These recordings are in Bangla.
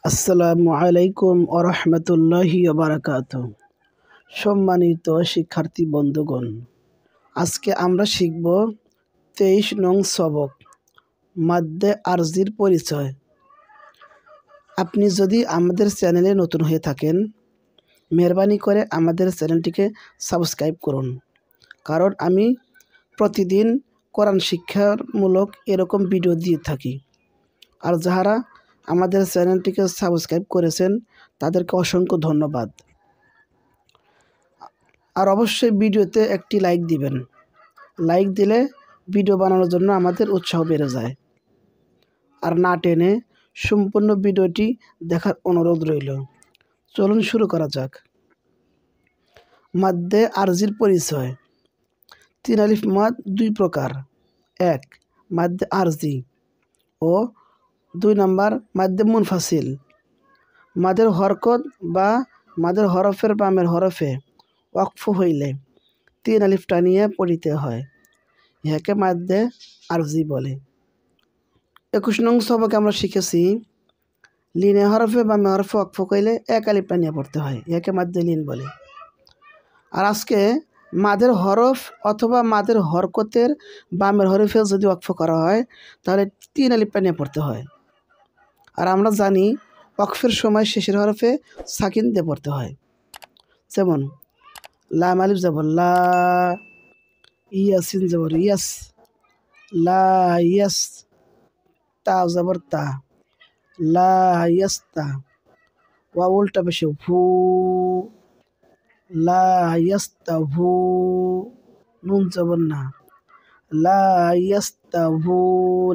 আসসালামু আলাইকুম ওয়া রাহমাতুল্লাহি ওয়া বারাকাতুহু। সম্মানিত শিক্ষার্থী বন্ধুগণ, আজকে আমরা শিখব 23 নং সবক মাদ্দে আরজির পরিচয়। আপনি যদি আমাদের চ্যানেলে নতুন হয়ে থাকেন, মেহরবানি করে আমাদের চ্যানেলটিকে সাবস্ক্রাইব করুন, কারণ আমি প্রতিদিন কোরআন শিক্ষামূলক এরকম ভিডিও দিয়ে থাকি। আর যারা আমাদের চ্যানেলটিকে সাবস্ক্রাইব করেছেন তাদেরকে অসংখ্য ধন্যবাদ। আর অবশ্যই ভিডিওতে একটি লাইক দিবেন। লাইক দিলে ভিডিও বানানোর জন্য আমাদের উৎসাহ বেড়ে যায়। আর না টেনে সম্পূর্ণ ভিডিওটি দেখার অনুরোধ রইল। চলুন শুরু করা যাক। মাদ্দে আরজির পরিচয়। 3 আলিফ মাদ 2 প্রকার। 1 মাদ্দে আরজি ও 2 নম্বর মাদ্দে মুনফাসিল। মাদের হরকত বা মাদের হরফের বামের হরফে ওয়াকফ হইলে 3 আলিফ টানিয়ে পড়িতে হয়, ইহাকে মাদ্দে আরজি বলে। 21 নং সবকে আমরা শিখেছি লিনে হরফে বামে হরফে ওয়াকফ হইলে 1 আলিফ টানিয়ে পড়তে হয়, ইহাকে মাদ্দে লিন বলে। আর আজকে মাদের হরফ অথবা মাদের হরকতের বামের হরফে যদি ওয়াকফ করা হয় তাহলে 3 আলিফ টানিয়ে পড়তে হয়। আর আমরা জানি ওয়াকফের সময় শেষের হরফে সাকিন দিয়ে পড়তে হয়। যেমন লাম আলিফ জবর লা, ইয়াসিন জবর ইয়াস, লা ইয়াস, তা জবর তা, লা ইয়াস্তা, ওয়া উল্টা পেশে ভু, লা ইয়াস্তা ভু, নুন জবর না, লা ইয়াস্তা ভু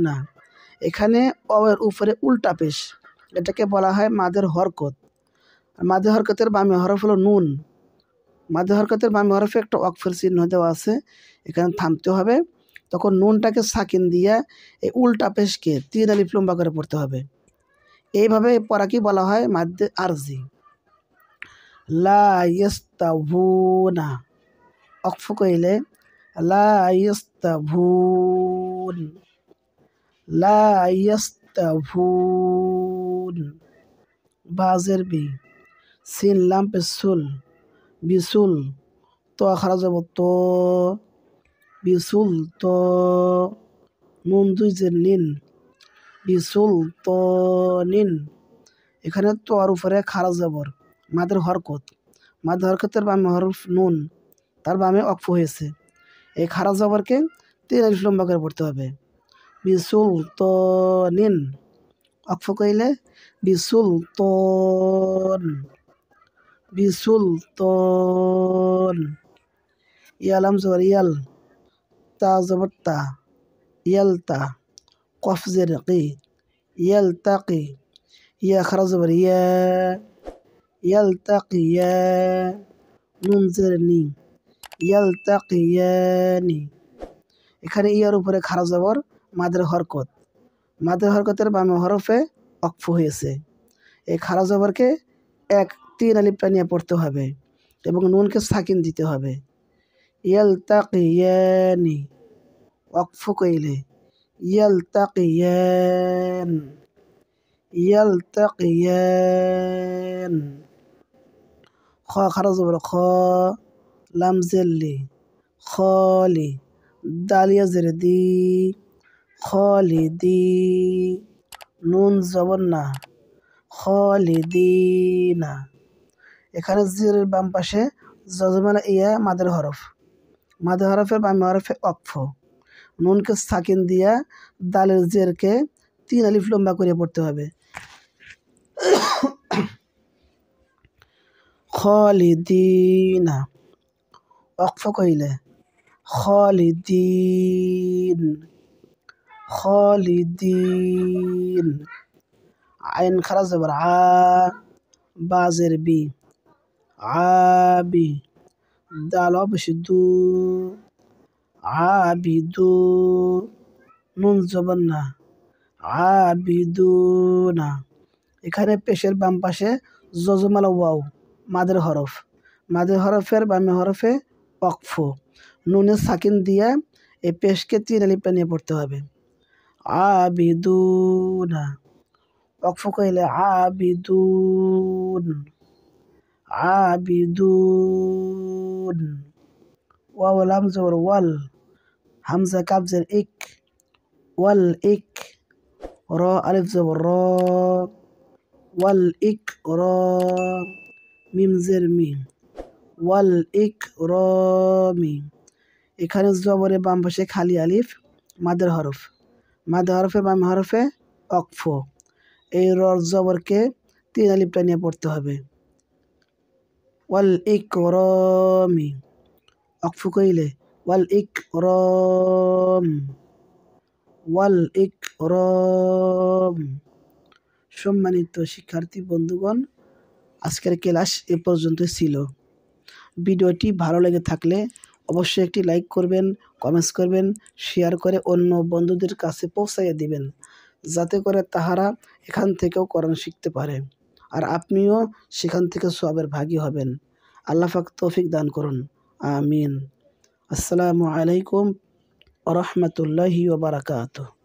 না। এখানে ওয়ের উপরে উল্টা পেশ, এটাকে বলা হয় মাদের হরকত। মাদের হরকতের বামে হরফ হলো নুন। মাদের হরকতের বামে হরফে একটা ওয়াকফের চিহ্ন দেওয়া আছে, এখানে থামতে হবে। তখন নুনটাকে সাকিন দিয়ে এই উল্টা পেশকে 3 আলিফ লম্বা করে পড়তে হবে। এইভাবে পড়াকে বলা হয় মাদ্দে আরজি। লা ইয়াস্তাভুনা, ওয়াকফ কইলে লা ইয়াস্তাভুন, লা ইয়াস্তাভুন। বাজের বি, সিন লাম পেসুল, বিসুল, তো খারা যাব তো, বিসুল তো, নুন 2 জের নিন, বিসুল তো নিন। এখানে তো আর উপরে খারা জবর, মাদের হরকত। মাদের হরকতের বামে হরফ নুন, তার বামে ওয়াকফ হয়েছে। এই খারা জবরকে 3 আলিফ লম্বা করে পড়তে হবে। বিসুল তো নিন, ওয়াকফ কইলে বিসুল তোন, বিসুল তোন। ইয়ালাম জবর ইয়াল, তা জবর তা, ইয়ালতা, কফ জের কি, ইয়ালতাকি, ইয়া খারা জবর ইয়া, ইয়ালতাকিয়া, নুন জের নি, ইয়ালতাকিয়ানি। এখানে ইয়ার উপরে খারা জবর মাদের হরকত। মাদের হরকতের বামে হরফে ওয়াকফ হয়েছে। এই খারা জবরকে 3 আলিফ টানিয়ে পড়তে হবে এবং নুনকে সাকিন দিতে হবে। ইয়ালতাকিয়ানি, ওয়াকফ কইলে ইয়ালতাকিয়ান, ইয়ালতাকিয়ান। খ খারা জবর খ, লাম জেল্লি, খলি, দালিয়া জেরে দি, খলিদি, নুন জবর না, খলিদিনা। এখানে জেরের বাম পাশে যজমানা ইয়া মাদের হরফ। মাদের হরফের বামে হরফে ওয়াকফ। নুনকে সাকিন দিয়া দালের জেরকে 3 আলিফ লম্বা করে পড়তে হবে। খলিদিনা, ওয়াকফ কইলে খলিদিন, খলিদিন। আইন খারা জবর আ, বাজের বি, আবি, দাল অবশ্যই দু, আবিদু, নুন জবর না, আবিদুনা। এখানে পেশের বাম পাশে যজমালা ওয়াও, মাদের হরফ। মাদের হরফের বামে হরফে ওয়াকফ। নুনে সাকিন দিয়া এই পেশকে 3 আলিফ টানিয়ে পড়তে হবে। আবিদুনা, ওয়াকফ কইলে আবিদুন, আবিদুন। ওয়াও লাম জবর ওয়াল, হামজা কাফ জের ইক, ওয়াল ইক। র আলিফ জবর র, ওয়াল ইক র। মিম জের মি, ওয়াল ইক র মি। এখানে জবরের বাম পাশে খালি আলিফ, মাদের হরফ, মাদের হরফে বাম হরফে ওয়াকফ। এই র জবরকে 3 আলিফটা নিয়ে পড়তে হবে। ওয়াল ইক র মি, ওয়াকফ কইলে ওয়াল ইক র, ওয়াল ইক র। সম্মানিত শিক্ষার্থী বন্ধুগণ, আজকের ক্লাস এ পর্যন্তই ছিল। ভিডিওটি ভালো লেগে থাকলে অবশ্যই একটি লাইক করবেন, কমেন্টস করবেন, শেয়ার করে অন্য বন্ধুদের কাছে পৌঁছাইয়ে দিবেন, যাতে করে তাহারা এখান থেকেও কোরআন শিখতে পারে আর আপনিও সেখান থেকে সওয়াবের ভাগী হবেন। আল্লাহ পাক তৌফিক দান করুন, আমিন। আসসালামু আলাইকুম ওয়া রাহমাতুল্লাহি ওয়া বারাকাতুহু।